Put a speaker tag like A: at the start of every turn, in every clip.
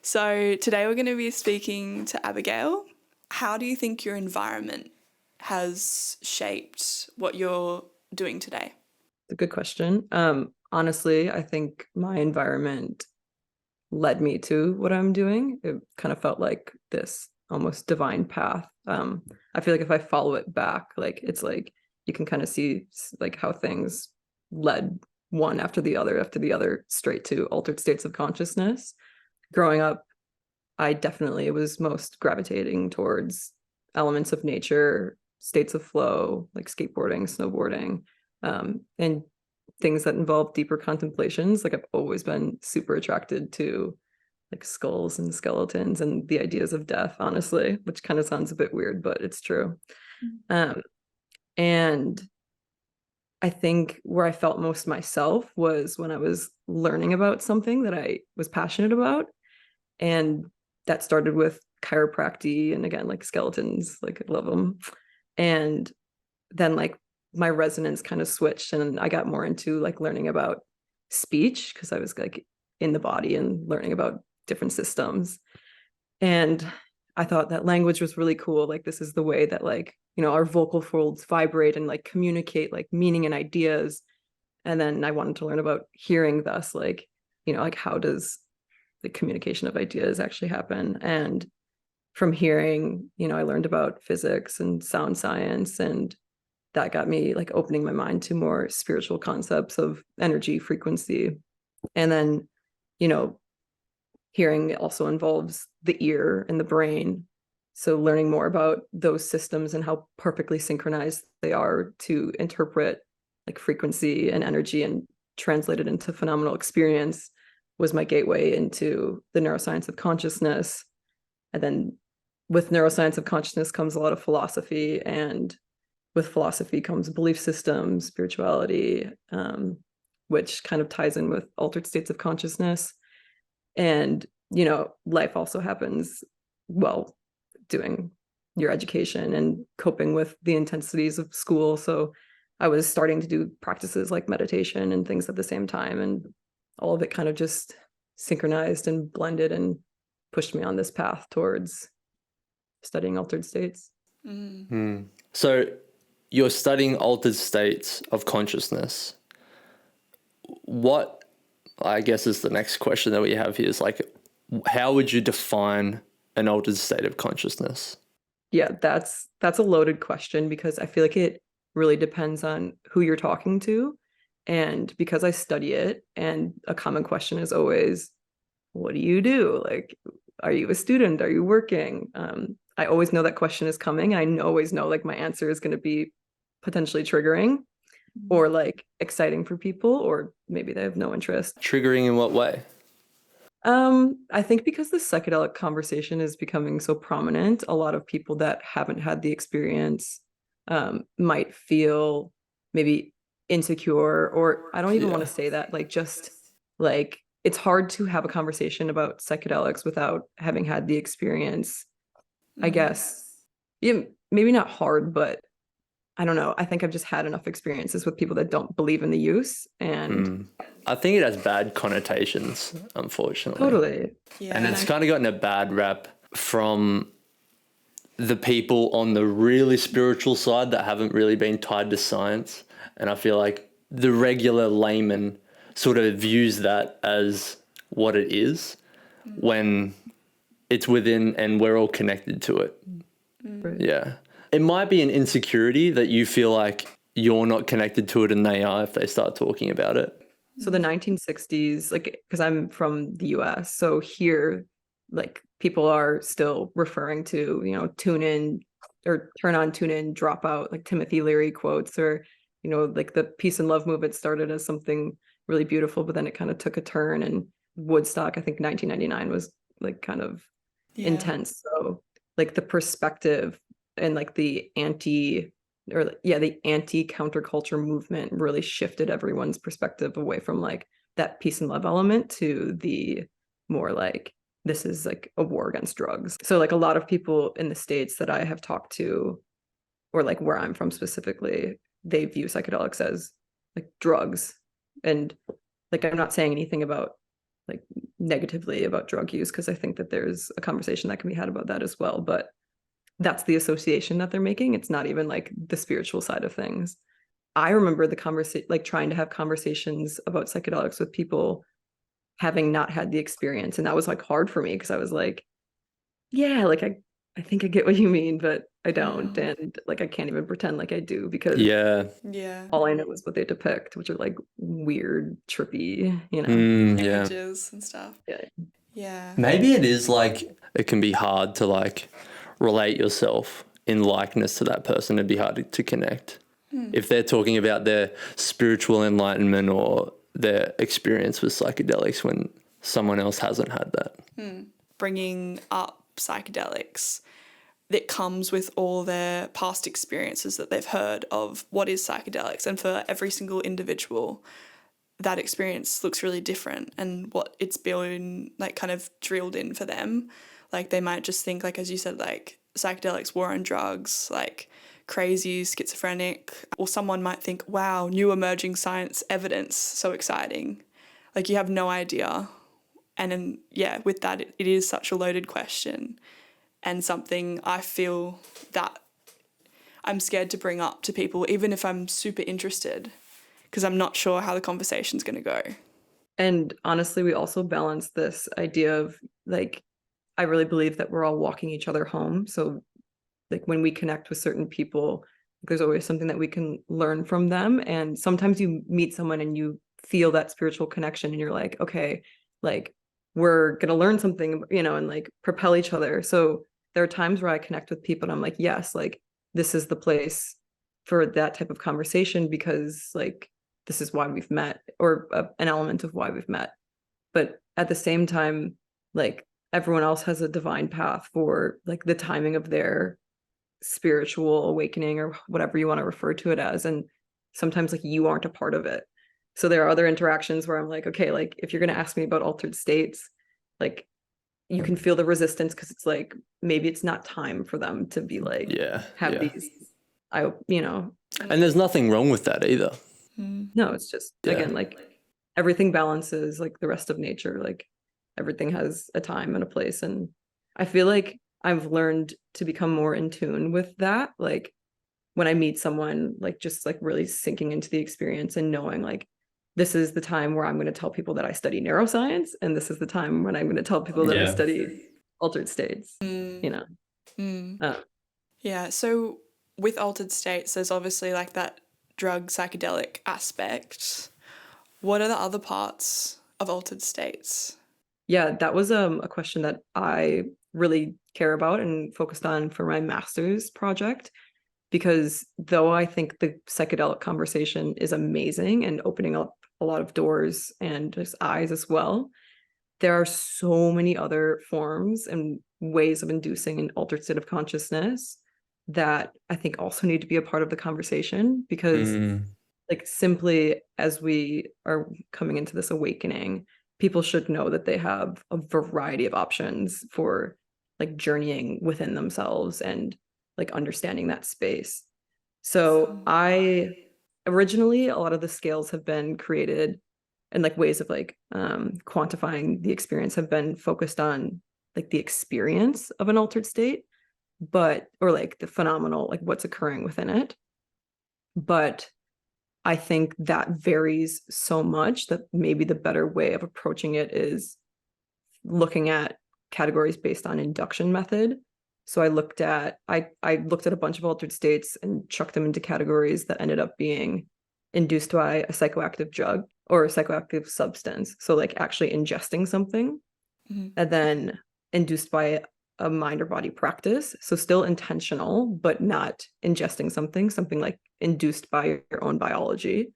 A: So today we're going to be speaking to Abigail. How do you think your environment has shaped what you're doing today?
B: A good question. Honestly, I think my environment led me to what I'm doing. It kind of felt like this almost divine path. I feel like if I follow it back, like it's like you can kind of see like how things led one after the other straight to altered states of consciousness. Growing up, I definitely was most gravitating towards elements of nature, states of flow, like skateboarding, snowboarding, and things that involve deeper contemplations. Like I've always been super attracted to like skulls and skeletons and the ideas of death, honestly, which kind of sounds a bit weird, but it's true. Um, and I think where I felt most myself was when I was learning about something that I was passionate about. And that started with chiropractic and again, like skeletons, like I love them. And then like my resonance kind of switched and I got more into like learning about speech because I was like in the body and learning about different systems. And I thought that language was really cool. Like this is the way that like, our vocal folds vibrate and like communicate like meaning and ideas. And then I wanted to learn about hearing, thus like, like how does the communication of ideas actually happen? And from hearing, I learned about physics and sound science, and that got me like opening my mind to more spiritual concepts of energy, frequency. And then, hearing also involves the ear and the brain. So learning more about those systems and how perfectly synchronized they are to interpret like frequency and energy and translate it into phenomenal experience was my gateway into the neuroscience of consciousness. And then with neuroscience of consciousness comes a lot of philosophy, and with philosophy comes belief systems, spirituality, which kind of ties in with altered states of consciousness. And, life also happens while doing your education and coping with the intensities of school. So I was starting to do practices like meditation and things at the same time. And all of it kind of just synchronized and blended and pushed me on this path towards studying altered states.
C: So you're studying altered states of consciousness. What, I guess, is the next question that we have here is like, how would you define an altered state of consciousness?
B: Yeah, that's a loaded question because I feel like it really depends on who you're talking to. And because I study it, and a common question is always, what do you do? Like, are you a student? Are you working? I always know that question is coming. I always know like my answer is going to be potentially triggering or like exciting for people, or maybe they have no interest.
C: Triggering in what way?
B: I think because the psychedelic conversation is becoming so prominent, a lot of people that haven't had the experience might feel maybe insecure, or I don't even want to say that, like just like it's hard to have a conversation about psychedelics without having had the experience, I guess. Yeah, maybe not hard, but I don't know. I think I've just had enough experiences with people that don't believe in the use, and
C: I think it has bad connotations, unfortunately.
B: totally.
A: Yeah.
C: And it's kind of gotten a bad rap from the people on the really spiritual side that haven't really been tied to science. And I feel like the regular layman sort of views that as what it is when it's within and we're all connected to it.
B: Right.
C: Yeah. It might be an insecurity that you feel like you're not connected to it and they are if they start talking about it.
B: So the 1960s, like, because I'm from the US, so here, like, people are still referring to, tune in or turn on, tune in, drop out, like Timothy Leary quotes, or, like the peace and love movement started as something really beautiful, but then it kind of took a turn. And Woodstock, I think 1999 was like kind of intense. So, like, the perspective and like the anti counterculture movement really shifted everyone's perspective away from like that peace and love element to the more like this is like a war against drugs. So like a lot of people in the States that I have talked to, or like where I'm from specifically, they view psychedelics as like drugs. And like I'm not saying anything about like negatively about drug use, because I think that there's a conversation that can be had about that as well. But that's the association that they're making. It's not even like the spiritual side of things. I remember the conversation, like trying to have conversations about psychedelics with people having not had the experience. And that was like hard for me because I was like, yeah, like I think I get what you mean, but I don't. And like I can't even pretend like I do, because
C: Yeah.
B: all I know is what they depict, which are like weird, trippy, you know.
C: Yeah.
A: Images and stuff. Yeah.
C: Maybe it is like it can be hard to like relate yourself in likeness to that person. It'd be hard to connect if they're talking about their spiritual enlightenment or their experience with psychedelics when someone else hasn't had that.
A: Bringing up psychedelics that comes with all their past experiences that they've heard of what is psychedelics, and for every single individual that experience looks really different, and what it's been like kind of drilled in for them. Like they might just think, like as you said, like psychedelics, war on drugs, like crazy, schizophrenic, or someone might think, wow, new emerging science evidence, so exciting. Like you have no idea. And then, yeah, with that, it is such a loaded question, and something I feel that I'm scared to bring up to people, even if I'm super interested, because I'm not sure how the conversation's going to go.
B: And honestly, we also balance this idea of like, I really believe that we're all walking each other home. So like when we connect with certain people, there's always something that we can learn from them. And sometimes you meet someone and you feel that spiritual connection and you're like, okay, like we're going to learn something, you know, and like propel each other. So there are times where I connect with people and I'm like, yes, like this is the place for that type of conversation, because like this is why we've met, or an element of why we've met. But at the same time, like everyone else has a divine path for like the timing of their spiritual awakening, or whatever you want to refer to it as. And sometimes like you aren't a part of it. So there are other interactions where I'm like, okay, like if you're going to ask me about altered states, like you can feel the resistance, because it's like maybe it's not time for them to be like these, you know.
C: And there's nothing wrong with that either.
B: No, it's just again, like everything balances, like the rest of nature, like everything has a time and a place. And I feel like I've learned to become more in tune with that. Like when I meet someone, like just like really sinking into the experience and knowing like this is the time where I'm going to tell people that I study neuroscience, and this is the time when I'm going to tell people that I study altered states, you know.
A: Yeah, so with altered states, there's obviously like that drug psychedelic aspect. What are the other parts of altered states?
B: Yeah, that was a question that I really care about and focused on for my master's project, because though I think the psychedelic conversation is amazing and opening up a lot of doors and just eyes as well, there are so many other forms and ways of inducing an altered state of consciousness that I think also need to be a part of the conversation, because like simply as we are coming into this awakening, people should know that they have a variety of options for like journeying within themselves and like understanding that space. So I originally, a lot of the scales have been created, and like ways of like quantifying the experience have been focused on like the experience of an altered state, but or like the phenomenal, like what's occurring within it. But I think that varies so much that maybe the better way of approaching it is looking at categories based on induction method. So I looked at a bunch of altered states and chucked them into categories that ended up being induced by a psychoactive drug or a psychoactive substance. So like actually ingesting something, and then induced by a mind or body practice. So still intentional, but not ingesting something like induced by your own biology.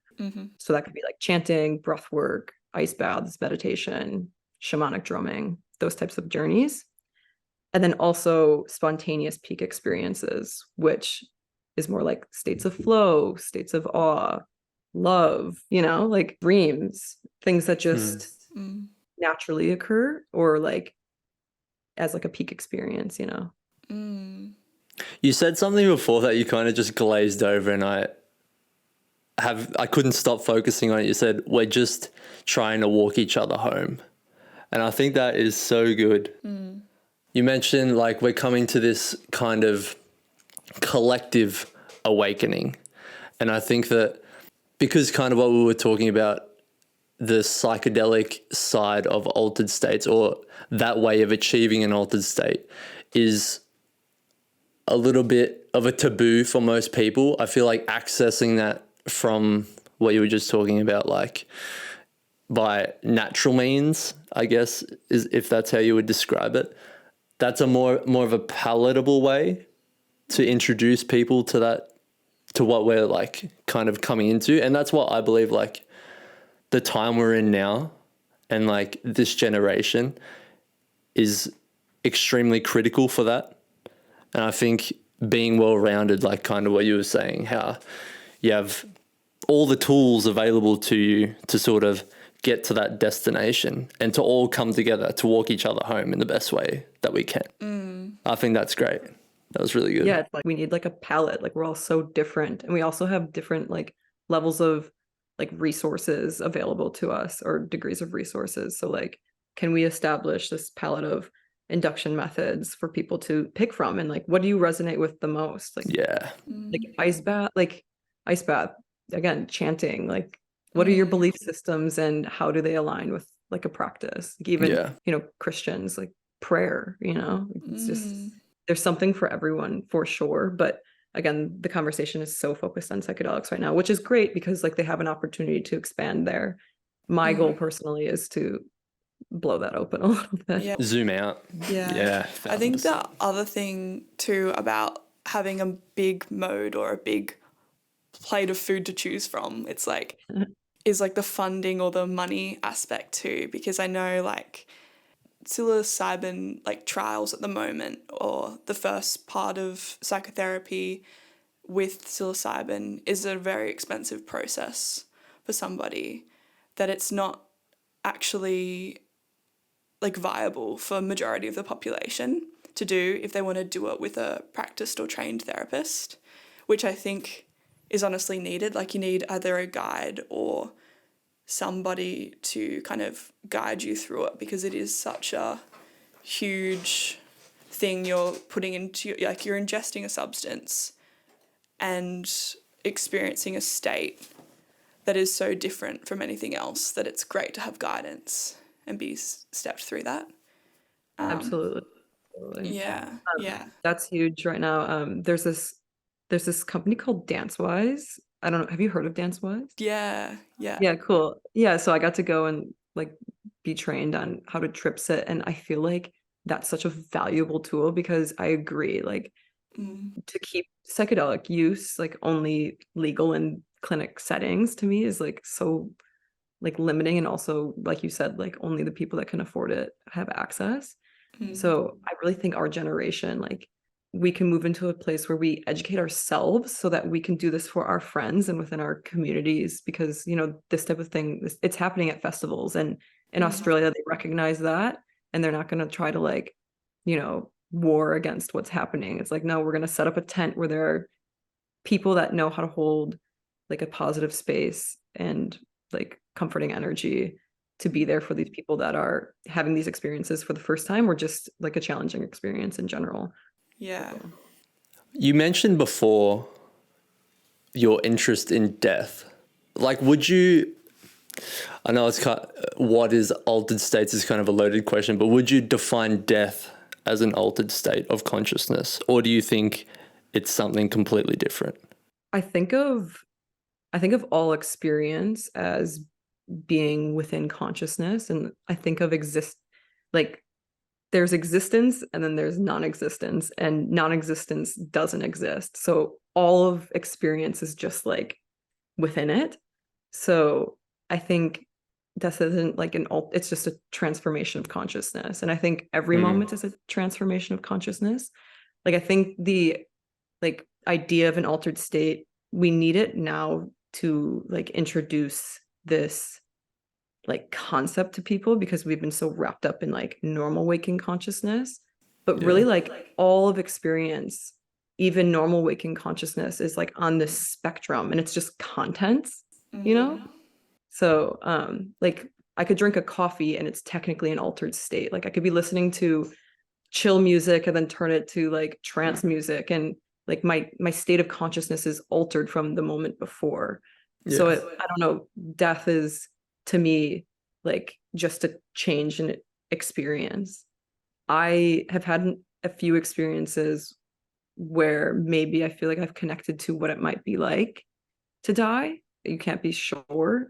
B: So that could be like chanting, breath work, ice baths, meditation, shamanic drumming, those types of journeys. And then also spontaneous peak experiences, which is more like states of flow, states of awe, love, you know, like dreams, things that just naturally occur, or like as like a peak experience, you know.
C: You said something before that you kind of just glazed over, and I couldn't stop focusing on it. You said we're just trying to walk each other home. And I think that is so good. You mentioned like we're coming to this kind of collective awakening. And I think that because kind of what we were talking about, the psychedelic side of altered states, or that way of achieving an altered state, is a little bit of a taboo for most people. I feel like accessing that from what you were just talking about, like by natural means, I guess, is if that's how you would describe it, that's a more of a palatable way to introduce people to that, to what we're like kind of coming into. And that's what I believe, like the time we're in now and like this generation is extremely critical for that. And I think being well-rounded, like kind of what you were saying, how you have all the tools available to you to sort of get to that destination and to all come together to walk each other home in the best way that we can. I think that's great. That was really good.
B: Yeah, it's like we need like a palette. Like we're all so different, and we also have different like levels of like resources available to us, or degrees of resources. So like, can we establish this palette of induction methods for people to pick from, and like what do you resonate with the most? Like ice bath again, chanting, like what are your belief systems and how do they align with like a practice? Like even Christians, like prayer, it's just, there's something for everyone for sure. But again, the conversation is so focused on psychedelics right now, which is great because like they have an opportunity to expand there. My goal personally is to blow that open a little bit.
A: Yeah.
C: Zoom out.
A: Yeah. I think the other thing too about having a big mode or a big plate of food to choose from, it's like, is like the funding or the money aspect too, because I know like psilocybin like trials at the moment, or the first part of psychotherapy with psilocybin, is a very expensive process for somebody, that it's not actually like viable for majority of the population to do if they want to do it with a practiced or trained therapist, which I think is honestly needed. Like you need either a guide or somebody to kind of guide you through it, because it is such a huge thing you're putting into, like you're ingesting a substance and experiencing a state that is so different from anything else, that it's great to have guidance and be stepped through that.
B: Absolutely.
A: Yeah.
B: That's huge right now. There's this company called DanceWise. I don't know. Have you heard of DanceWise?
A: Yeah.
B: Yeah, cool. Yeah, so I got to go and like be trained on how to trip sit, and I feel like that's such a valuable tool, because I agree, like to keep psychedelic use like only legal in clinic settings, to me is like so like limiting, and also like you said, like only the people that can afford it have access. So I really think our generation, like we can move into a place where we educate ourselves so that we can do this for our friends and within our communities, because this type of thing, it's happening at festivals, and in Australia they recognize that, and they're not going to try to like war against what's happening. It's like, no, we're going to set up a tent where there are people that know how to hold like a positive space and like comforting energy to be there for these people that are having these experiences for the first time, or just like a challenging experience in general.
A: Yeah.
C: You mentioned before your interest in death. Like, I know it's what is altered states is kind of a loaded question, but would you define death as an altered state of consciousness, or do you think it's something completely different?
B: I think of all experience as being within consciousness, and I think of like there's existence and then there's non-existence, and non-existence doesn't exist. So all of experience is just like within it. So I think this isn't like it's just a transformation of consciousness. And I think every moment is a transformation of consciousness. Like I think the like idea of an altered state, we need it now to like introduce this like concept to people, because we've been so wrapped up in like normal waking consciousness. But really like all of experience, even normal waking consciousness, is like on this spectrum, and it's just contents, So like I could drink a coffee and it's technically an altered state. Like I could be listening to chill music and then turn it to like trance music, and like my state of consciousness is altered from the moment before. So I don't know, death is to me like just a change in experience. I have had a few experiences where maybe I feel like I've connected to what it might be like to die. You can't be sure,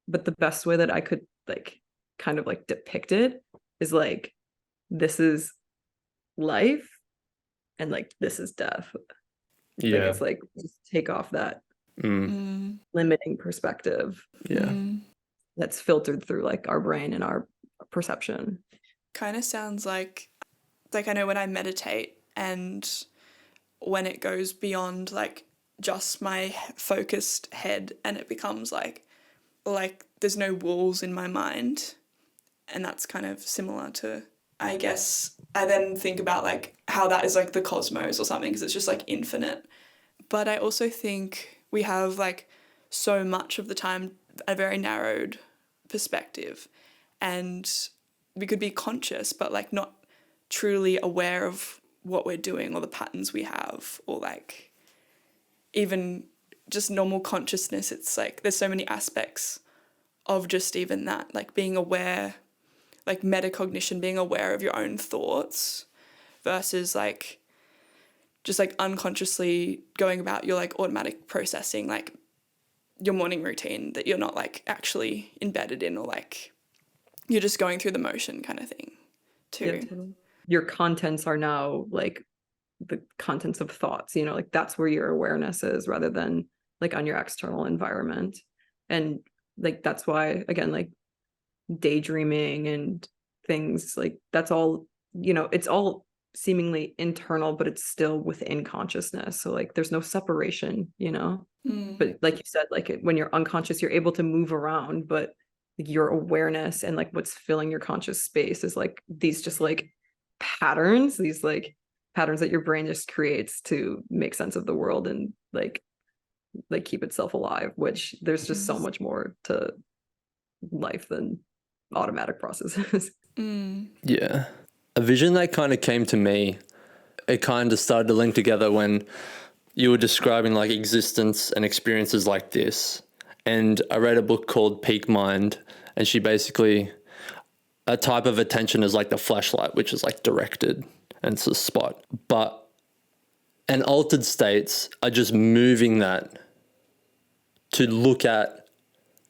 B: but the best way that I could like kind of like depict it is like, this is life and like this is death. Like it's like just take off that limiting perspective that's filtered through like our brain and our perception.
A: Kind of sounds like I know when I meditate and when it goes beyond like just my focused head and it becomes like there's no walls in my mind, and that's kind of similar to, I guess, I then think about like how that is like the cosmos or something, because it's just like infinite. But I also think we have like so much of the time a very narrowed perspective, and we could be conscious but like not truly aware of what we're doing or the patterns we have, or like even just normal consciousness. It's like there's so many aspects of just even that, like being aware, like metacognition, being aware of your own thoughts versus like just like unconsciously going about your like automatic processing, like your morning routine that you're not like actually embedded in, or like you're just going through the motion kind of thing too.
B: Yeah, totally. Your contents are now like the contents of thoughts, you know, like that's where your awareness is rather than like on your external environment. And like that's why, again, like daydreaming and things like that's all, you know, it's all seemingly internal, but it's still within consciousness. So like there's no separation, you know. But like you said, like when you're unconscious, you're able to move around, but like your awareness and like what's filling your conscious space is like these just like patterns, these like patterns that your brain just creates to make sense of the world and like keep itself alive, which there's just so much more to life than automatic processes.
C: Yeah. A vision that kind of came to me, it kind of started to link together when you were describing like existence and experiences like this. And I read a book called Peak Mind, and she basically, a type of attention is like the flashlight, which is like directed and it's a spot. But an altered states are just moving that to look at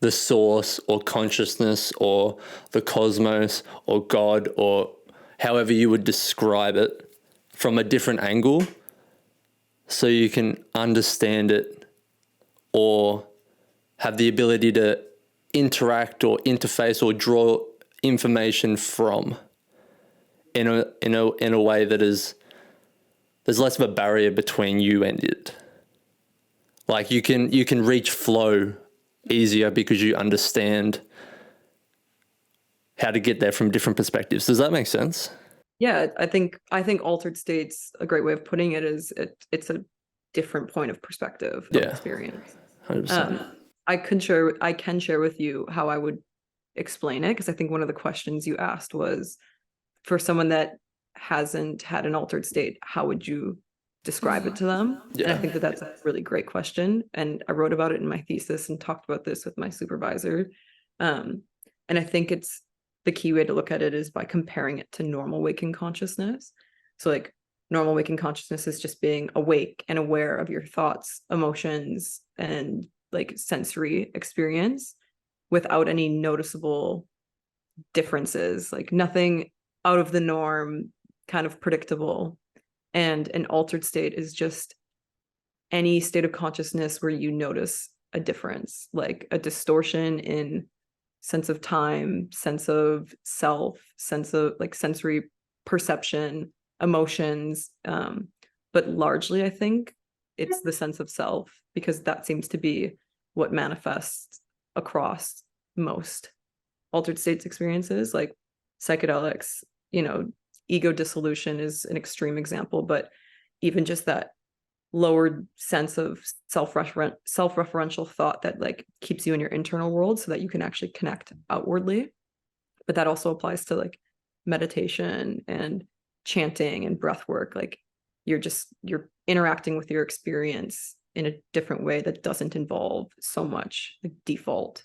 C: the source or consciousness or the cosmos or God or however you would describe it from a different angle, so you can understand it or have the ability to interact or interface or draw information from in a way that is, there's less of a barrier between you and it. Like you can reach flow easier because you understand how to get there from different perspectives. Does that make sense?
B: Yeah, I think altered states, a great way of putting it is it's a different point of perspective of experience.
C: 100%.
B: I can share with you how I would explain it, because I think one of the questions you asked was, for someone that hasn't had an altered state, how would you describe it to them? And I think that that's a really great question. And I wrote about it in my thesis and talked about this with my supervisor. And I think it's the key way to look at it is by comparing it to normal waking consciousness. So like normal waking consciousness is just being awake and aware of your thoughts, emotions, and like sensory experience without any noticeable differences, like nothing out of the norm, kind of predictable. And an altered state is just any state of consciousness where you notice a difference, like a distortion in sense of time, sense of self, sense of like sensory perception, emotions. But largely, I think it's the sense of self, because that seems to be what manifests across most altered states experiences, like psychedelics, you know, ego dissolution is an extreme example, but even just that lowered sense of self-referential thought that like keeps you in your internal world so that you can actually connect outwardly. but that also applies to like meditation and chanting and breath work. Like you're interacting with your experience in a different way that doesn't involve so much like default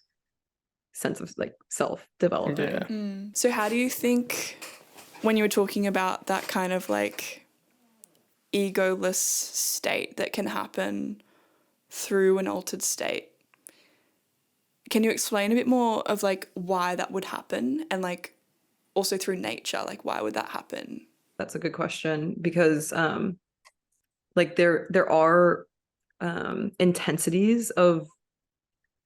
B: sense of like self developing.
C: Yeah.
A: So how do you think, when you were talking about that kind of like egoless state that can happen through an altered state, can you explain a bit more of like why that would happen, and like also through nature, like why would that happen?
B: That's a good question, because like there are intensities of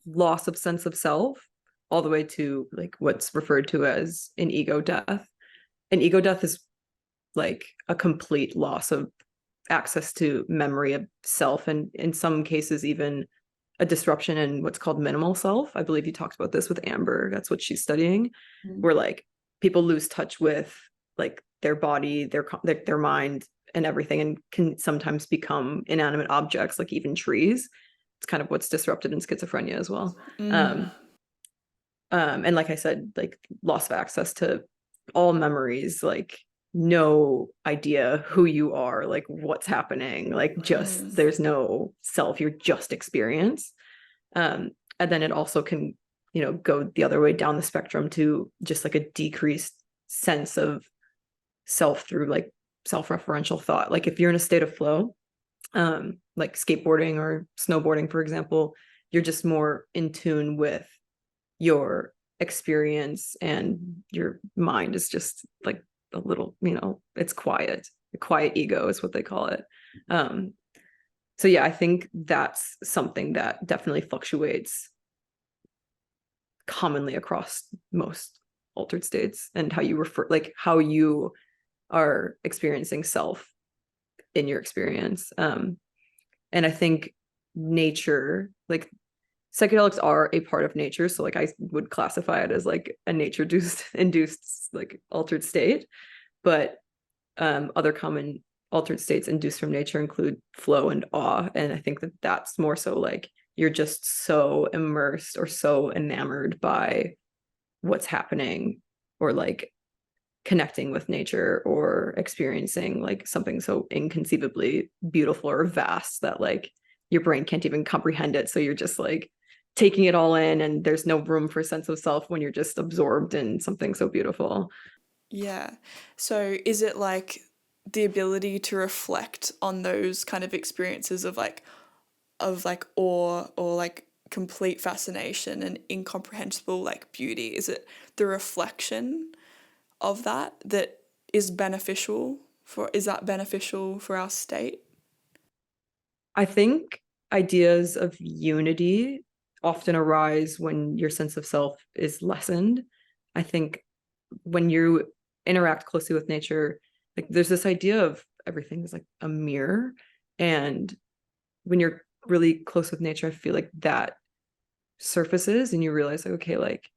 B: loss of sense of self all the way to like what's referred to as an ego death. An ego death is like a complete loss of access to memory of self, and in some cases even a disruption in what's called minimal self. I believe you talked about this with Amber. That's what she's studying, where like people lose touch with like their body, their mind and everything, and can sometimes become inanimate objects, like even trees. It's kind of what's disrupted in schizophrenia as well. And like I said, like loss of access to all memories, like no idea who you are, like what's happening, like just there's no self, you're just experience. And then it also can, you know, go the other way down the spectrum to just like a decreased sense of self through like self-referential thought. Like if you're in a state of flow, like skateboarding or snowboarding, for example, you're just more in tune with your experience, and your mind is just like a little, you know, it's quiet. The quiet ego is what they call it. So yeah, I think that's something that definitely fluctuates commonly across most altered states, and how you refer, like how you are experiencing self in your experience. And I think nature, like psychedelics are a part of nature, so like I would classify it as like a nature induced like altered state. But other common altered states induced from nature include flow and awe, and I think that that's more so like you're just so immersed or so enamored by what's happening, or like connecting with nature, or experiencing like something so inconceivably beautiful or vast that like your brain can't even comprehend it, so you're just like taking it all in, and there's no room for sense of self when you're just absorbed in something so beautiful.
A: Yeah. So is it like the ability to reflect on those kind of experiences of like awe or like complete fascination and incomprehensible like beauty? Is it the reflection of that is beneficial for our state?
B: I think ideas of unity often arise when your sense of self is lessened. I think when you interact closely with nature, like there's this idea of everything is like a mirror. And when you're really close with nature, I feel like that surfaces and you realize like, okay, like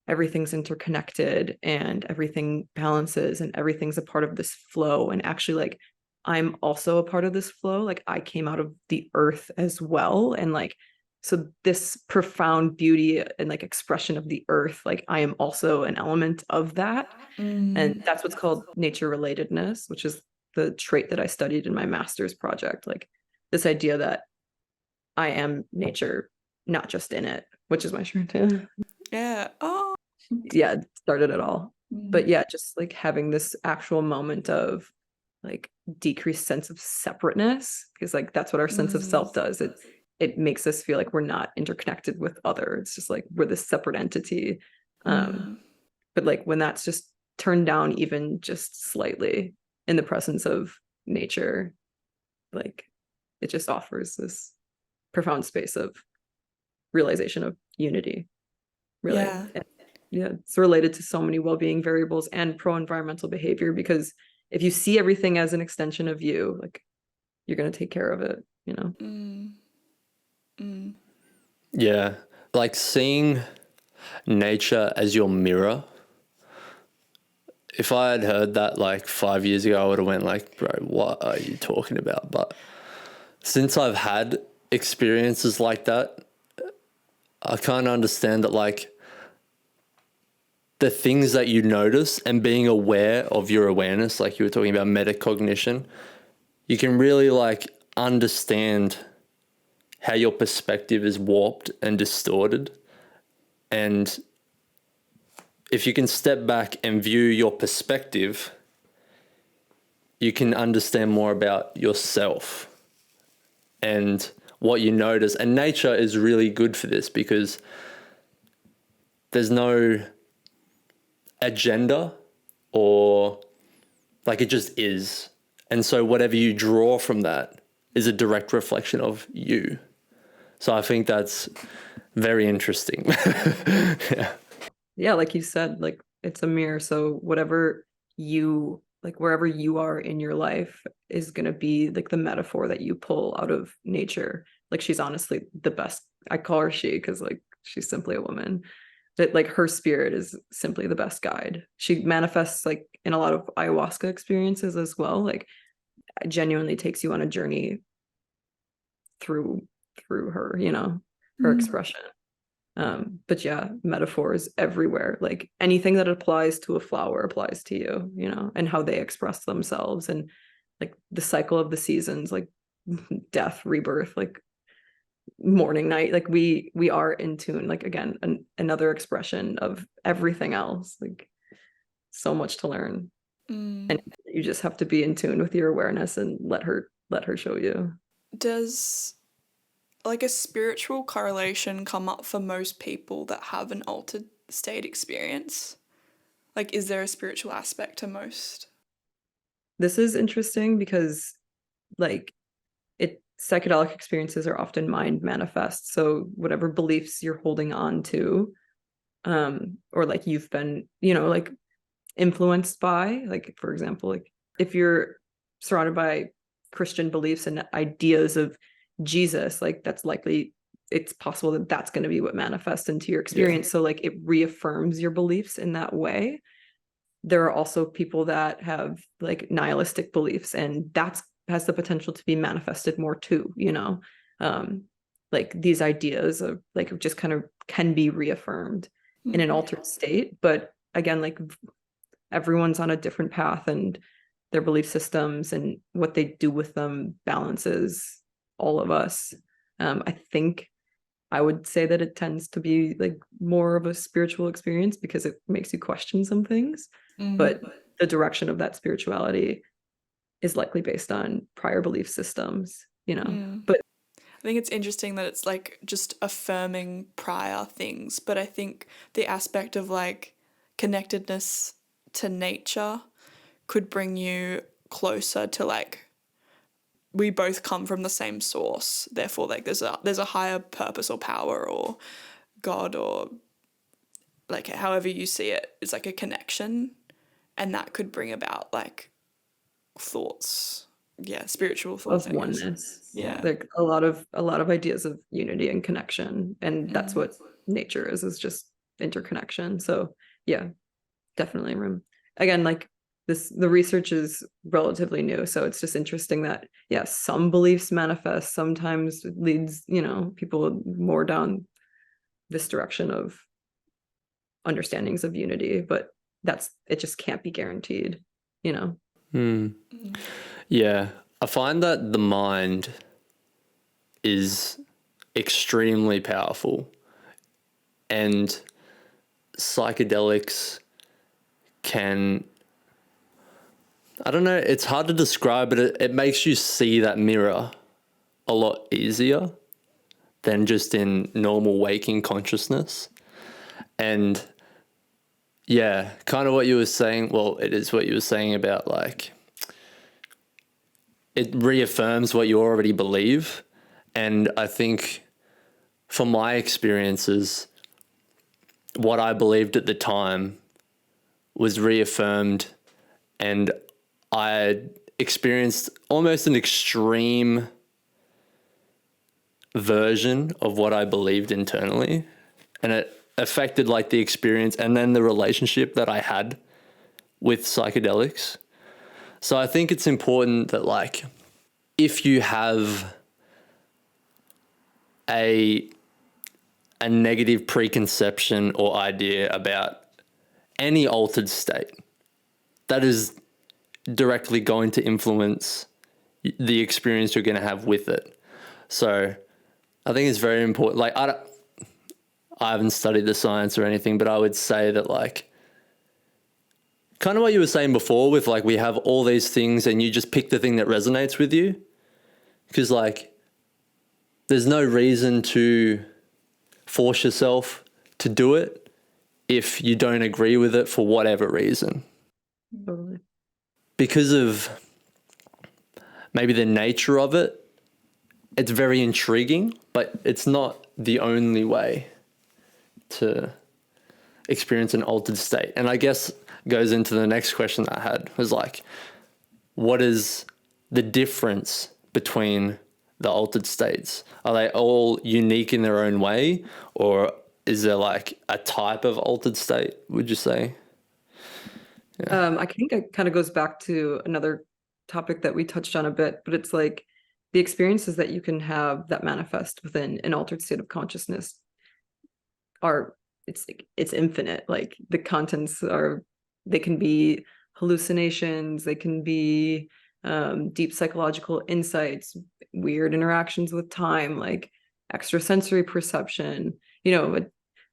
B: everything's interconnected and everything balances and everything's a part of this flow. And actually like I'm also a part of this flow. Like I came out of the earth as well. And like, so this profound beauty and like expression of the earth, like I am also an element of that. And that's what's called nature relatedness, which is the trait that I studied in my master's project. Like this idea that I am nature, not just in it, which is my shirt.
A: Yeah. Oh.
B: Yeah, it started it all. But yeah, just like having this actual moment of like decreased sense of separateness, because like that's what our sense of self does. It makes us feel like we're not interconnected with other. It's just like we're this separate entity. But like when that's just turned down even just slightly in the presence of nature, like it just offers this profound space of realization of unity, really.
A: Yeah.
B: And yeah, it's related to so many well-being variables and pro-environmental behavior, because if you see everything as an extension of you, like you're going to take care of it, you know?
C: Yeah. Like seeing nature as your mirror. If I had heard that like 5 years ago, I would have went like, bro, what are you talking about? But since I've had experiences like that, I kind of understand that like the things that you notice and being aware of your awareness, like you were talking about metacognition, you can really like understand how your perspective is warped and distorted. And if you can step back and view your perspective, you can understand more about yourself and what you notice. And nature is really good for this because there's no agenda, or like, it just is. And so whatever you draw from that is a direct reflection of you. So I think that's very interesting. Yeah.
B: Yeah, like you said, like it's a mirror. So whatever you like, wherever you are in your life is going to be like the metaphor that you pull out of nature. Like, she's honestly the best. I call her she because like she's simply a woman. That like her spirit is simply the best guide. She manifests like in a lot of ayahuasca experiences as well. Like, it genuinely takes you on a journey through her, you know, her expression. But yeah, metaphors everywhere. Like anything that applies to a flower applies to you, you know, and how they express themselves, and like the cycle of the seasons, like death, rebirth, like morning, night. Like we are in tune. Like again, another expression of everything else. Like so much to learn, and you just have to be in tune with your awareness and let her show you.
A: Does like a spiritual correlation come up for most people that have an altered state experience? Like, is there a spiritual aspect to most?
B: This is interesting because like psychedelic experiences are often mind manifest. So whatever beliefs you're holding on to, or like you've been, you know, like influenced by, like for example, like if you're surrounded by Christian beliefs and ideas of Jesus, like that's likely, it's possible that that's going to be what manifests into your experience. Yeah. So like it reaffirms your beliefs in that way. There are also people that have like nihilistic beliefs, and that's has the potential to be manifested more too, you know. Like these ideas of like just kind of can be reaffirmed in an altered state. But again, like everyone's on a different path, and their belief systems and what they do with them balances all of us. I think I would say that it tends to be like more of a spiritual experience because it makes you question some things, but the direction of that spirituality is likely based on prior belief systems, you know. But
A: I think it's interesting that it's like just affirming prior things, but I think the aspect of like connectedness to nature could bring you closer to like, we both come from the same source, therefore like there's a higher purpose or power or God or like however you see it. It's like a connection, and that could bring about like thoughts, spiritual thoughts
B: of oneness.
A: Yeah,
B: like a lot of ideas of unity and connection, and that's what nature is just interconnection. So yeah, definitely room. Again, like the research is relatively new, so it's just interesting that some beliefs manifest, sometimes leads, you know, people more down this direction of understandings of unity, but it just can't be guaranteed, you know.
C: Yeah, I find that the mind is extremely powerful, and psychedelics can, I don't know, it's hard to describe, but it makes you see that mirror a lot easier than just in normal waking consciousness. And yeah, kind of what you were saying, well, it is what you were saying about like, it reaffirms what you already believe. And I think from my experiences, what I believed at the time was reaffirmed, and I experienced almost an extreme version of what I believed internally, and it affected like the experience and then the relationship that I had with psychedelics. So I think it's important that like if you have a negative preconception or idea about any altered state, that is directly going to influence the experience you're going to have with it. So I think it's very important. Like, I haven't studied the science or anything, but I would say that, like, kind of what you were saying before with, like, we have all these things and you just pick the thing that resonates with you. Because, like, there's no reason to force yourself to do it if you don't agree with it for whatever reason.
B: Totally.
C: Because of maybe the nature of it, it's very intriguing, but it's not the only way to experience an altered state. And I guess goes into the next question I had, was like, what is the difference between the altered states? Are they all unique in their own way, or is there like a type of altered state, would you say?
B: I think it kind of goes back to another topic that we touched on a bit, but it's like the experiences that you can have that manifest within an altered state of consciousness it's infinite. Like, the contents they can be hallucinations, they can be deep psychological insights, weird interactions with time, like extrasensory perception,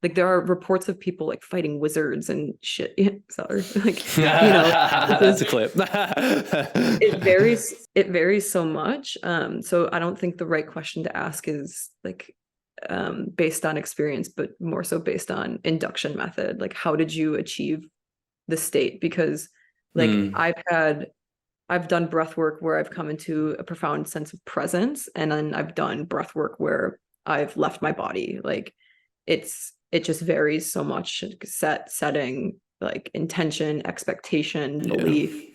B: like there are reports of people like fighting wizards and shit. Sorry, like,
C: That's a clip.
B: it varies so much. So I don't think the right question to ask is like based on experience, but more so based on induction method. Like, how did you achieve the state? Because like I've done breath work where I've come into a profound sense of presence, and then I've done breath work where I've left my body. Like, it just varies so much. Setting, like intention, expectation, belief,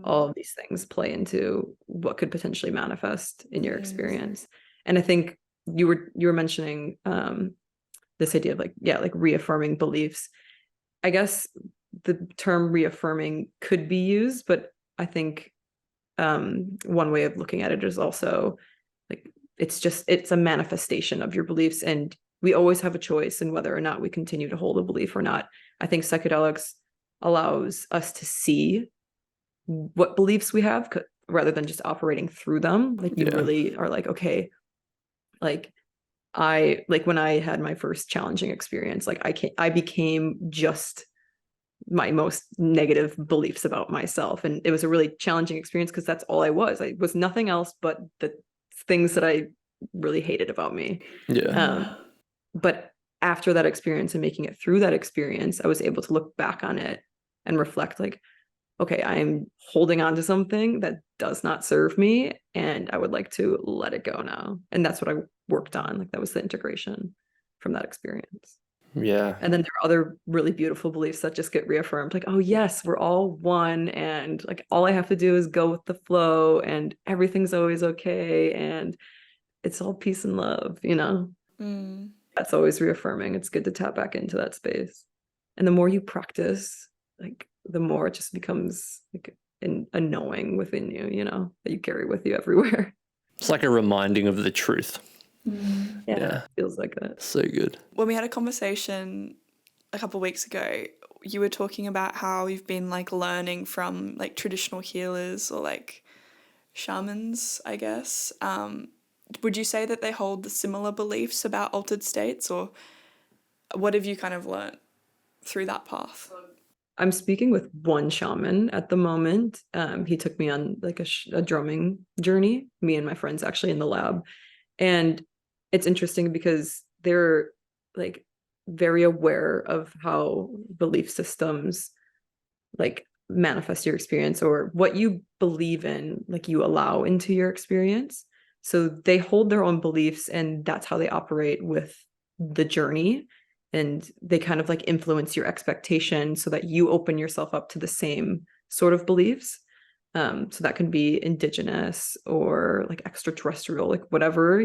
B: all of these things play into what could potentially manifest in your experience. And I think you were mentioning this idea of like reaffirming beliefs. I guess the term reaffirming could be used, but I think one way of looking at it is also like it's a manifestation of your beliefs, and we always have a choice in whether or not we continue to hold a belief or not. I think psychedelics allows us to see what beliefs we have rather than just operating through them. Like, you really are like, okay, like when I had my first challenging experience, like I became just my most negative beliefs about myself. And it was a really challenging experience because that's all I was. I was nothing else but the things that I really hated about me. But after that experience and making it through that experience, I was able to look back on it and reflect like, okay, I'm holding on to something that does not serve me, and I would like to let it go now. And that's what I worked on. Like, that was the integration from that experience.
C: Yeah.
B: And then there are other really beautiful beliefs that just get reaffirmed. Like, oh yes, we're all one. And like, all I have to do is go with the flow and everything's always okay. And it's all peace and love, That's always reaffirming. It's good to tap back into that space. And the more you practice, like, the more it just becomes like a knowing within you, that you carry with you everywhere.
C: It's like a reminding of the truth.
B: Yeah, it feels like that.
C: So good.
A: When we had a conversation a couple of weeks ago, you were talking about how you've been like learning from like traditional healers or like shamans, I guess. Would you say that they hold the similar beliefs about altered states, or what have you kind of learnt through that path?
B: I'm speaking with one shaman at the moment. He took me on like a drumming journey, me and my friends actually in the lab. And it's interesting because they're like very aware of how belief systems like manifest your experience, or what you believe in, like you allow into your experience. So they hold their own beliefs, and that's how they operate with the journey. And they kind of like influence your expectation so that you open yourself up to the same sort of beliefs. So that can be indigenous or like extraterrestrial, like whatever,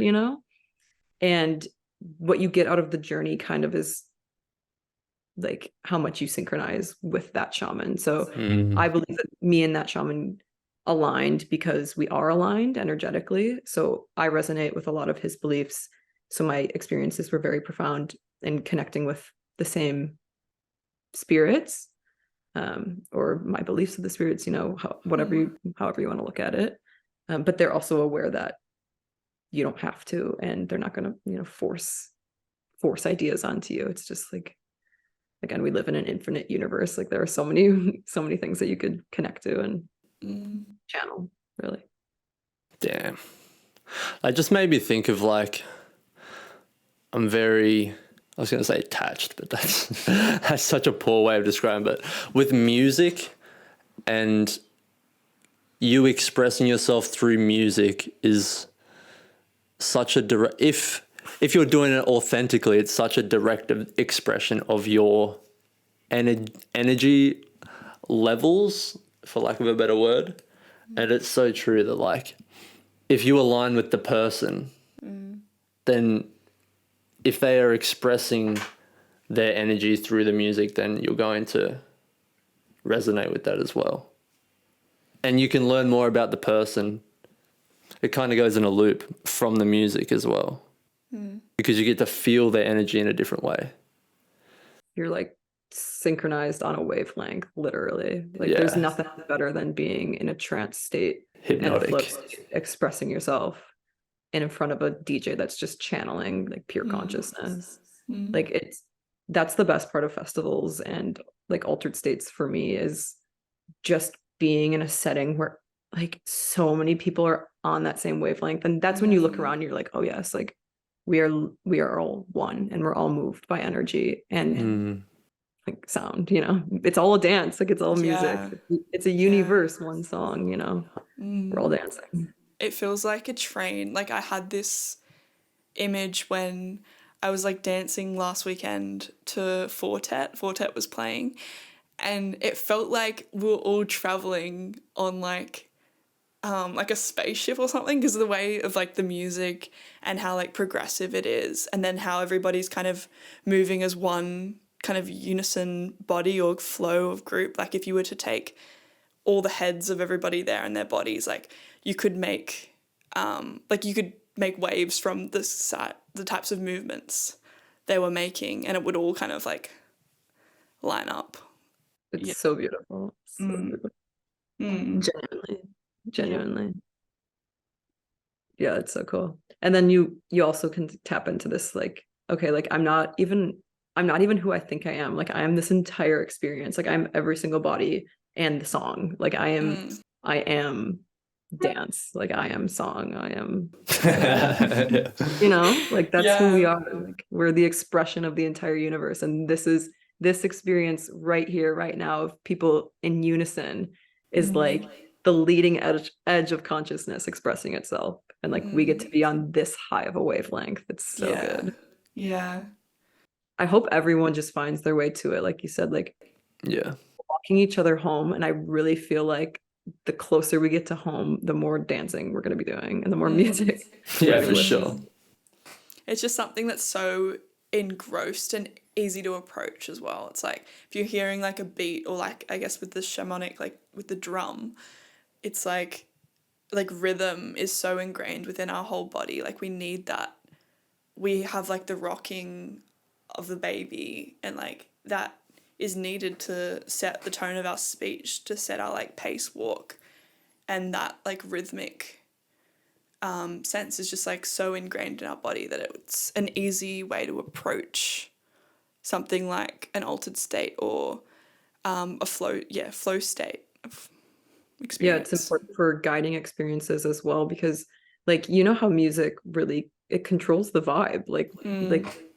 B: And what you get out of the journey kind of is like how much you synchronize with that shaman. So I believe that me and that shaman aligned because we are aligned energetically. So I resonate with a lot of his beliefs. So my experiences were very profound in connecting with the same spirits. or my beliefs of the spirits, however you want to look at it. But they're also aware that you don't have to, and they're not going to, force ideas onto you. It's just like, again, we live in an infinite universe. Like there are so many things that you could connect to and channel, really.
C: Damn. It just made me think of like, I was going to say attached, but that's such a poor way of describing it. But with music, and you expressing yourself through music is such a direct, if you're doing it authentically, it's such a direct expression of your energy levels, for lack of a better word. And it's so true that like, if you align with the person, then if they are expressing their energy through the music, then you're going to resonate with that as well. And you can learn more about the person. It kind of goes in a loop from the music as well, because you get to feel their energy in a different way.
B: You're like synchronized on a wavelength, literally. Like there's nothing better than being in a trance state,
C: hypnotic,
B: and a flow state, expressing yourself in front of a DJ that's just channeling like pure consciousness. Like that's the best part of festivals and like altered states for me, is just being in a setting where like so many people are on that same wavelength. And that's when you look around, you're like, oh yes, like we are all one, and we're all moved by energy and like sound, it's all a dance, like it's all music. It's a universe, one song, we're all dancing.
A: It feels like a train. Like I had this image when I was like dancing last weekend to Fortet. Fortet was playing, and it felt like we were all traveling on like a spaceship or something, because of the way of like the music and how like progressive it is, and then how everybody's kind of moving as one kind of unison body or flow of group. Like if you were to take all the heads of everybody there and their bodies, like you could make waves from the types of movements they were making, and it would all kind of like line up.
B: It's so beautiful. So beautiful. Genuinely. Yeah, it's so cool. And then you also can tap into this like, okay, like I'm not even who I think I am. Like I am this entire experience. Like I'm every single body and the song. Like I am dance. Like I am song. I am like that's who we are. Like we're the expression of the entire universe. And this experience right here, right now, of people in unison is like the leading edge of consciousness expressing itself. And like we get to be on this high of a wavelength. It's so good.
A: Yeah.
B: I hope everyone just finds their way to it. Like you said, like walking each other home. And I really feel like the closer we get to home, the more dancing we're going to be doing and the more music.
C: Yeah, for sure.
A: It's just something that's so engrossed and easy to approach as well. It's like if you're hearing like a beat, or like I guess with the shamanic, like with the drum, it's like rhythm is so ingrained within our whole body. Like we need that. We have like the rocking of the baby, and like that is needed to set the tone of our speech, to set our like pace walk, and that like rhythmic sense is just like so ingrained in our body that it's an easy way to approach something like an altered state or a flow state of experience.
B: Yeah, it's important for guiding experiences as well, because like how music really, it controls the vibe. Like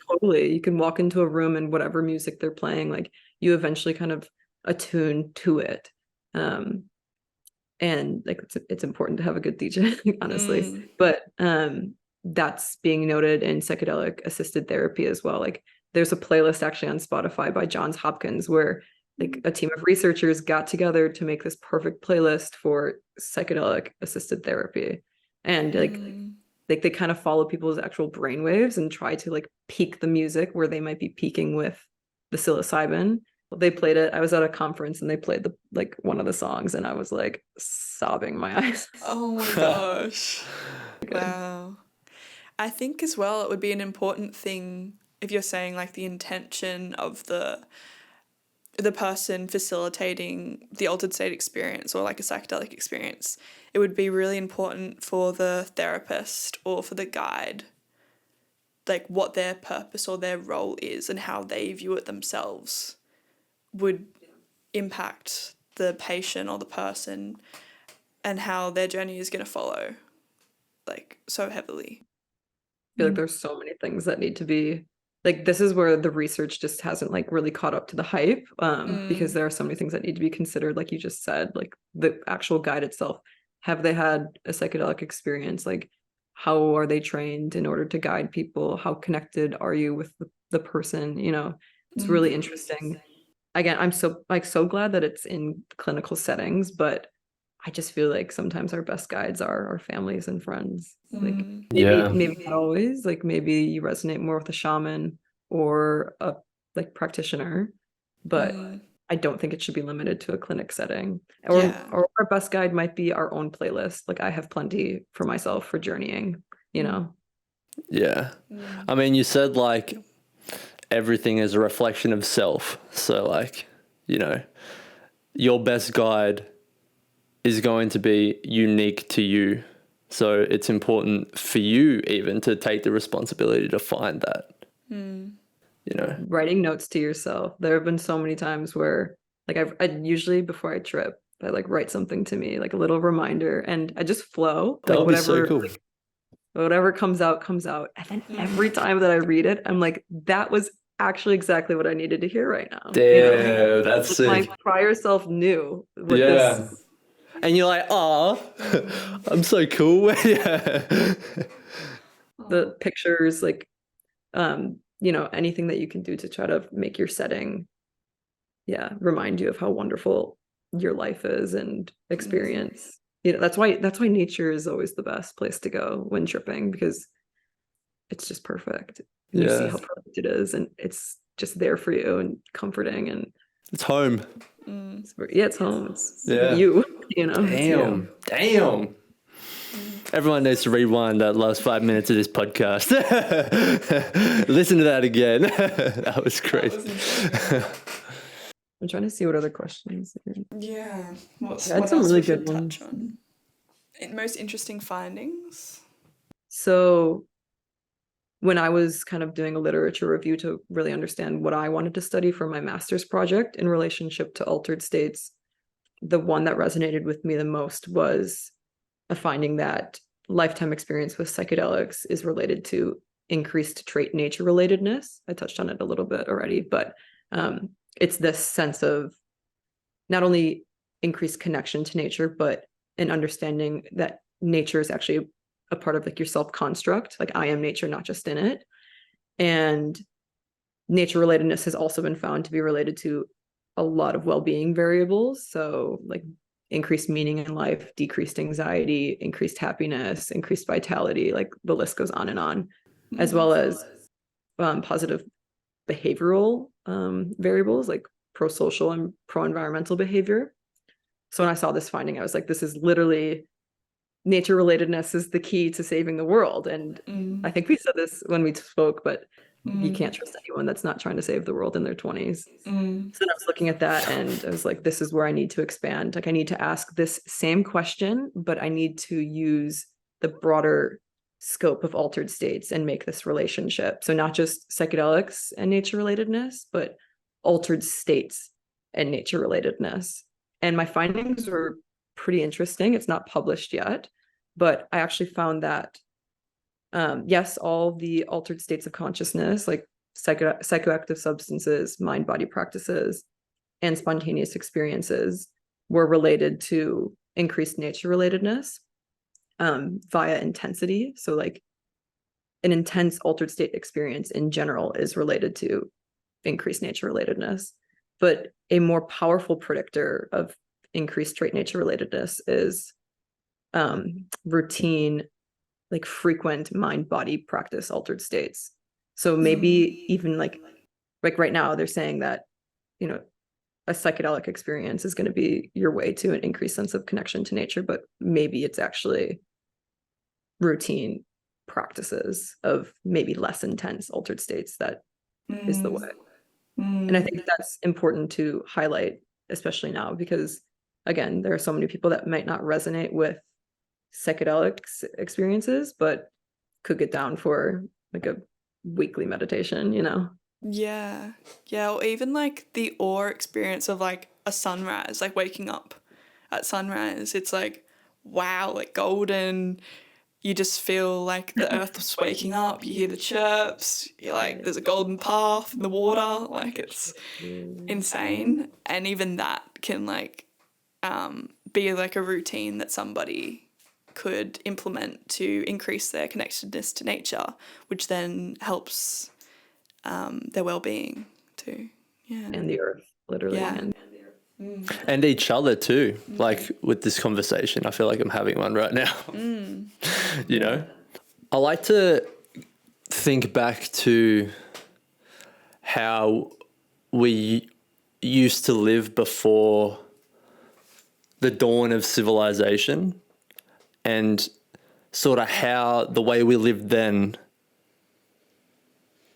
B: totally, you can walk into a room and whatever music they're playing, like you eventually kind of attune to it. And like it's important to have a good DJ, honestly. But that's being noted in psychedelic assisted therapy as well. Like there's a playlist actually on Spotify by Johns Hopkins where like a team of researchers got together to make this perfect playlist for psychedelic assisted therapy. And like they kind of follow people's actual brain waves and try to like peak the music where they might be peaking with the psilocybin. They played it. I was at a conference and they played one of the songs, and I was like sobbing my eyes.
A: Oh my gosh. Wow. I think as well it would be an important thing if you're saying like the intention of the the person facilitating the altered state experience or like a psychedelic experience, it would be really important for the therapist or for the guide, like what their purpose or their role is and how they view it themselves would impact the patient or the person and how their journey is going to follow, like, so heavily.
B: I feel like there's so many things that need to be, like, this is where the research just hasn't like really caught up to the hype, because there are so many things that need to be considered, like you just said, like the actual guide itself. Have they had a psychedelic experience? Like, how are they trained in order to guide people? How connected are you with the person? You know, it's really interesting. Again, I'm so glad that it's in clinical settings, but I just feel like sometimes our best guides are our families and friends. Like maybe not always, like maybe you resonate more with a shaman or a like practitioner, but I don't think it should be limited to a clinic setting. Or our best guide might be our own playlist. Like I have plenty for myself for journeying, you know?
C: Yeah. I mean, you said like everything is a reflection of self. So like, you know, your best guide is going to be unique to you. So it's important for you even to take the responsibility to find that. You know,
B: writing notes to yourself. There have been so many times where like I usually before I trip, I like write something to me, like a little reminder, and I just flow.
C: that
B: Like
C: would be so
B: whatever
C: cool.
B: like, whatever comes out comes out. And then every time that I read it, I'm like, that was actually exactly what I needed to hear right now.
C: Damn,
B: You know?
C: that's
B: My
C: sick.
B: prior self knew what
C: Yeah.
B: this.
C: And you're like, oh, I'm so cool. Yeah.
B: The pictures, like you know, anything that you can do to try to make your setting remind you of how wonderful your life is and experience. You know, that's why nature is always the best place to go when tripping, because it's just perfect. And you see how perfect it is, and it's just there for you and comforting, and
C: It's home.
B: it's home. It's
C: Yeah.
B: you know. It's you.
C: Damn. Everyone needs to rewind that last 5 minutes of this podcast. Listen to that again. That was crazy.
B: I'm trying to see what other questions.
A: Yeah. What
B: I had
A: else
B: some really
A: we should
B: good ones.
A: touch on? Most interesting findings?
B: So when I was kind of doing a literature review to really understand what I wanted to study for my master's project in relationship to altered states, the one that resonated with me the most was a finding that lifetime experience with psychedelics is related to increased trait nature relatedness. I touched on it a little bit already, but it's this sense of not only increased connection to nature, but an understanding that nature is actually a part of like your self construct. Like I am nature, not just in it. And nature relatedness has also been found to be related to a lot of well-being variables. So like increased meaning in life, decreased anxiety, increased happiness, increased vitality, like the list goes on and on, as well as positive behavioral variables like pro-social and pro-environmental behavior. So when I saw this finding, I was like, this is literally nature relatedness is the key to saving the world. And I think we said this when we spoke, but you can't trust anyone that's not trying to save the world in their 20s. So then I was looking at that and I was like, this is where I need to expand. Like I need to ask this same question, but I need to use the broader scope of altered states and make this relationship. So not just psychedelics and nature relatedness, but altered states and nature relatedness. And my findings were pretty interesting. It's not published yet, but I actually found that yes, all the altered states of consciousness, like psychoactive substances, mind-body practices, and spontaneous experiences were related to increased nature relatedness via intensity. So like an intense altered state experience in general is related to increased nature relatedness. But a more powerful predictor of increased trait nature relatedness is routine, like frequent mind body practice altered states. So maybe even like right now they're saying that, you know, a psychedelic experience is going to be your way to an increased sense of connection to nature, but maybe it's actually routine practices of maybe less intense altered states that is the way. And I think that's important to highlight, especially now, because again, there are so many people that might not resonate with psychedelic experiences, but could get down for like a weekly meditation, you know?
A: Yeah. Yeah, or even like the awe experience of like a sunrise, like waking up at sunrise. It's like, wow, like golden. You just feel like the earth's waking up. You hear the chirps. You're like, there's a golden path in the water. Like, it's insane. And even that can like be like a routine that somebody could implement to increase their connectedness to nature, which then helps their well-being too. Yeah.
B: And the earth, literally.
A: Yeah.
C: And each other too. Like with this conversation, I feel like I'm having one right now. You know, I like to think back to how we used to live before the dawn of civilization, and sort of how the way we lived then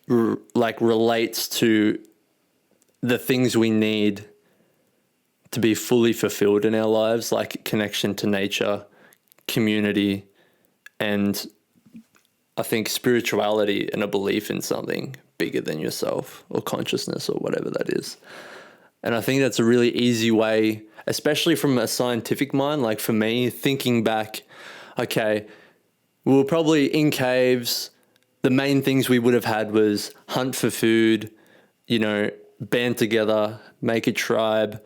C: relates to the things we need to be fully fulfilled in our lives, like connection to nature, community, and I think spirituality and a belief in something bigger than yourself, or consciousness, or whatever that is. And I think that's a really easy way, especially from a scientific mind. Like for me, thinking back, okay, we were probably in caves. The main things we would have had was hunt for food, you know, band together, make a tribe,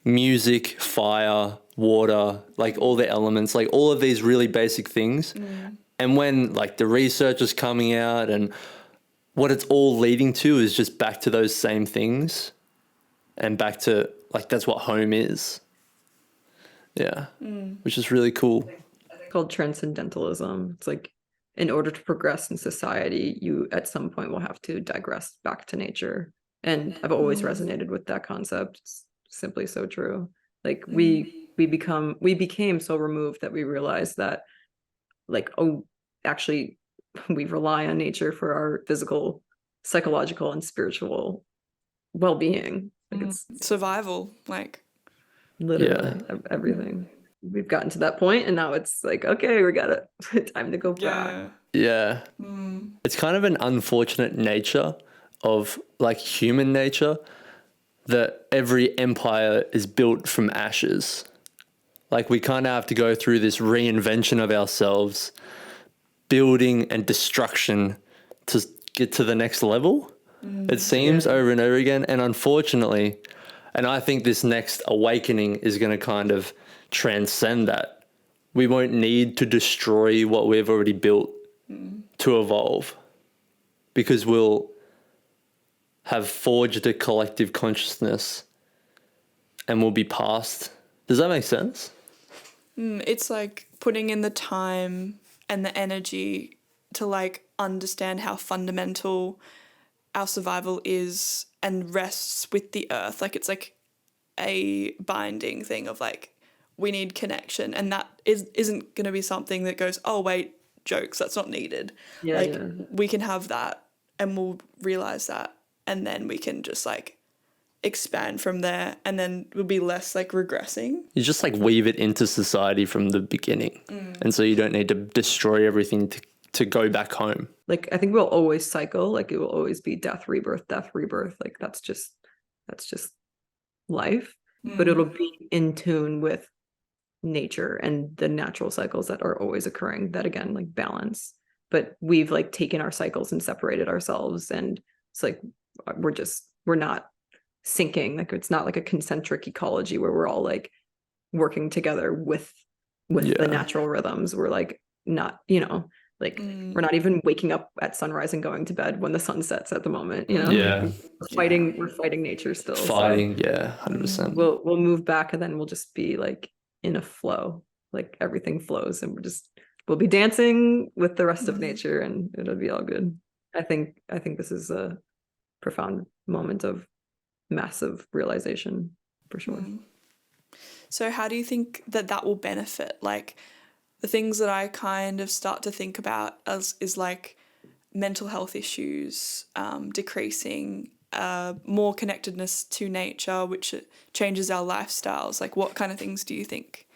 C: music, fire, water, like all the elements, like all of these really basic things. And when like the research is coming out and what it's all leading to is just back to those same things, and back to like, that's what home is. Yeah. Which is really cool.
B: It's called transcendentalism. It's like, in order to progress in society, you at some point will have to digress back to nature. And I've always resonated with that concept. It's simply so true. Like we became so removed that we realized that, like, oh, actually we rely on nature for our physical, psychological, and spiritual well-being. Like it's
A: Survival, like.
B: literally everything. We've gotten to that point, and now it's like, okay, we got it. Time to go back.
C: Yeah. It's kind of an unfortunate nature of like human nature that every empire is built from ashes. Like we kind of have to go through this reinvention of ourselves, building and destruction to get to the next level. It seems over and over again. And unfortunately, and I think this next awakening is going to kind of transcend that. We won't need to destroy what we've already built to evolve, because we'll have forged a collective consciousness and we'll be past. Does that make sense?
A: It's like putting in the time and the energy to like understand how fundamental our survival is and rests with the earth. Like it's like a binding thing of like, we need connection, and that isn't going to be something that goes, oh wait, jokes, that's not needed. We can have that, and we'll realize that, and then we can just like expand from there, and then we'll be less like regressing.
C: You just like weave it into society from the beginning, and so you don't need to destroy everything to go back home.
B: Like I think we'll always cycle. Like it will always be death, rebirth. Like that's just life. But it'll be in tune with nature and the natural cycles that are always occurring, that again like balance. But we've like taken our cycles and separated ourselves, and it's like we're not syncing. Like it's not like a concentric ecology where we're all like working together with the natural rhythms. We're like not, you know, like we're not even waking up at sunrise and going to bed when the sun sets at the moment, you know. We're fighting nature still.
C: 100%.
B: We'll move back, and then we'll just be like in a flow, like everything flows, and we'll be dancing with the rest of nature, and it'll be all good. I think this is a profound moment of massive realization for sure.
A: So how do you think that will benefit? Like the things that I kind of start to think about is like mental health issues decreasing, more connectedness to nature, which changes our lifestyles? Like, what kind of things do you think?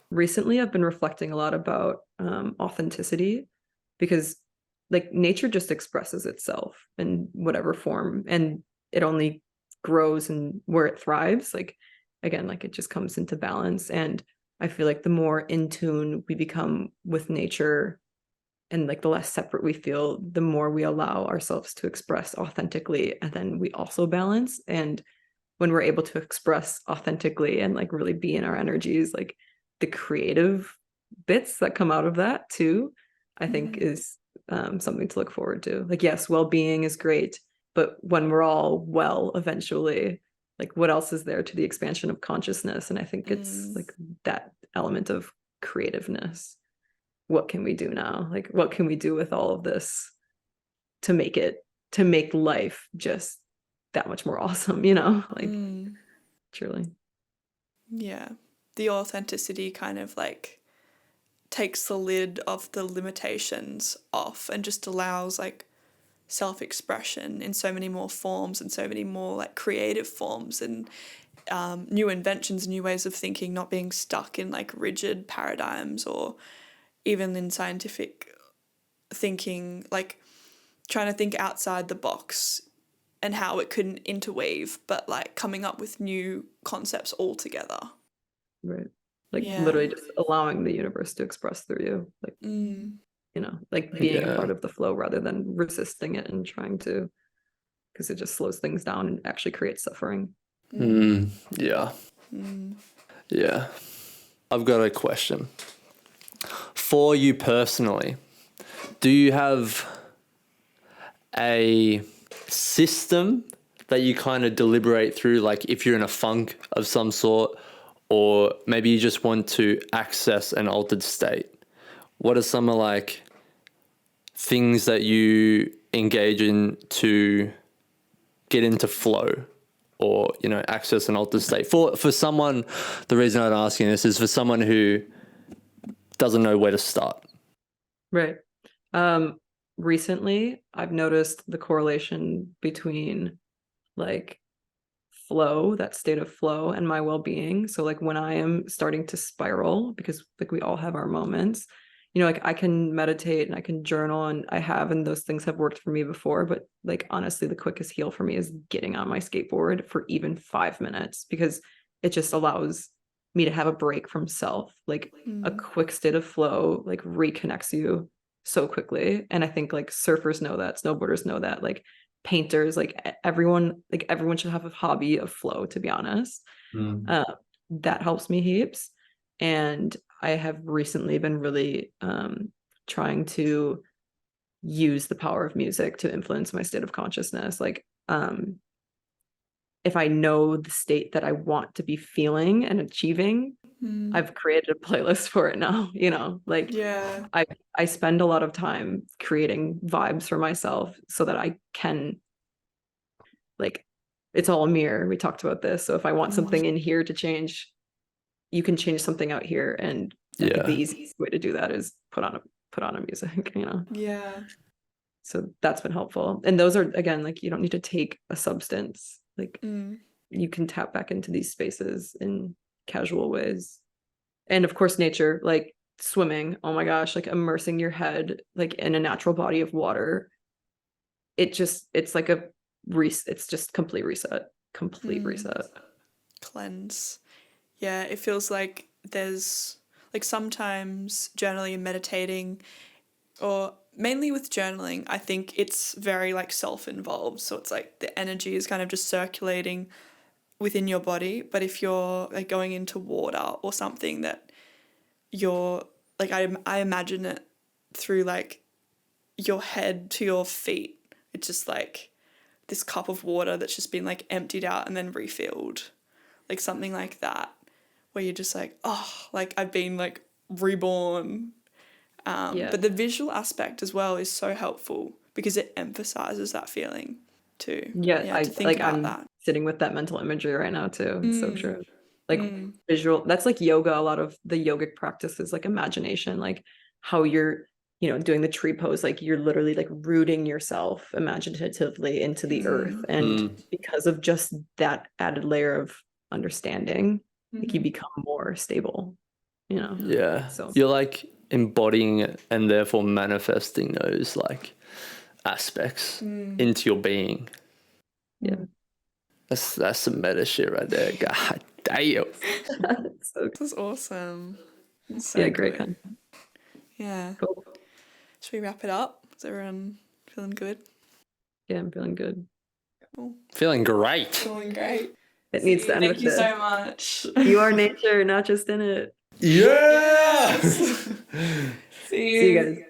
B: Recently, I've been reflecting a lot about authenticity, because like nature just expresses itself in whatever form, and it only grows and where it thrives. Like, again, like it just comes into balance. And I feel like the more in tune we become with nature, and like the less separate we feel, the more we allow ourselves to express authentically, and then we also balance. And when we're able to express authentically and like really be in our energies, like the creative bits that come out of that too, I think is something to look forward to. Like, yes, well-being is great, but when we're all well eventually, like what else is there to the expansion of consciousness? And I think it's like that element of creativeness. What can we do now? Like, what can we do with all of this to make life just that much more awesome, like truly.
A: Yeah. The authenticity kind of like takes the lid of the limitations off and just allows like self-expression in so many more forms and so many more like creative forms and new inventions, new ways of thinking, not being stuck in like rigid paradigms, or even in scientific thinking, like trying to think outside the box and how it couldn't interweave, but like coming up with new concepts altogether.
B: Right. Like literally just allowing the universe to express through you. Like, like being a part of the flow rather than resisting it and trying to, because it just slows things down and actually creates suffering.
C: Yeah. Yeah. I've got a question. For you personally, do you have a system that you kind of deliberate through, like if you're in a funk of some sort, or maybe you just want to access an altered state? What are some of like things that you engage in to get into flow, or access an altered state? For someone, the reason I'm asking this is for someone who doesn't know where to start.
B: Right. Recently, I've noticed the correlation between like flow, that state of flow, and my well-being. So like when I am starting to spiral, because like we all have our moments, like I can meditate and I can journal, and I have, and those things have worked for me before. But like honestly, the quickest heal for me is getting on my skateboard for even 5 minutes, because it just allows me to have a break from self. Like a quick state of flow like reconnects you so quickly. And I think like surfers know that, snowboarders know that, like painters, like everyone should have a hobby of flow, to be honest. That helps me heaps. And I have recently been really trying to use the power of music to influence my state of consciousness. Like if I know the state that I want to be feeling and achieving, I've created a playlist for it now, like I spend a lot of time creating vibes for myself so that I can, like, it's all a mirror. We talked about this. So if I want something in here to change, you can change something out here. And I think the easiest way to do that is put on a music,
A: Yeah.
B: So that's been helpful. And those are, again, like, you don't need to take a substance. Like you can tap back into these spaces in casual ways. And of course, nature, like swimming, oh my gosh, like immersing your head like in a natural body of water. It's like it's just complete reset.
A: Cleanse. Yeah, it feels like there's like sometimes journaling and meditating, or mainly with journaling, I think it's very like self-involved. So it's like the energy is kind of just circulating within your body. But if you're like going into water or something that you're like, I imagine it through like your head to your feet. It's just like this cup of water that's just been like emptied out and then refilled, like something like that, where you're just like, oh, like I've been like reborn. But the visual aspect as well is so helpful because it emphasizes that feeling too.
B: To think about I'm
A: that.
B: Sitting with that mental imagery right now too. It's so true. Like visual, that's like yoga. A lot of the yogic practice is like imagination, like how you're you know, doing the tree pose, like you're literally like rooting yourself imaginatively into the earth. And because of just that added layer of understanding, like you become more stable, you know?
C: Yeah.
B: So
C: You're like embodying it and therefore manifesting those like aspects into your being.
B: yeah.
C: That's some meta shit right there. God damn.
B: So
A: This is awesome. It's so
B: yeah, great
A: good.
B: content.
A: Yeah.
B: Cool.
A: Should we wrap it up? Is everyone feeling good?
B: Yeah, I'm feeling good.
A: Cool.
C: Feeling great.
A: Feeling great.
B: It needs to end
A: Thank
B: with
A: you
B: this.
A: so much.
B: You are nature, not just in it.
C: Yeah.
A: See
B: See you guys.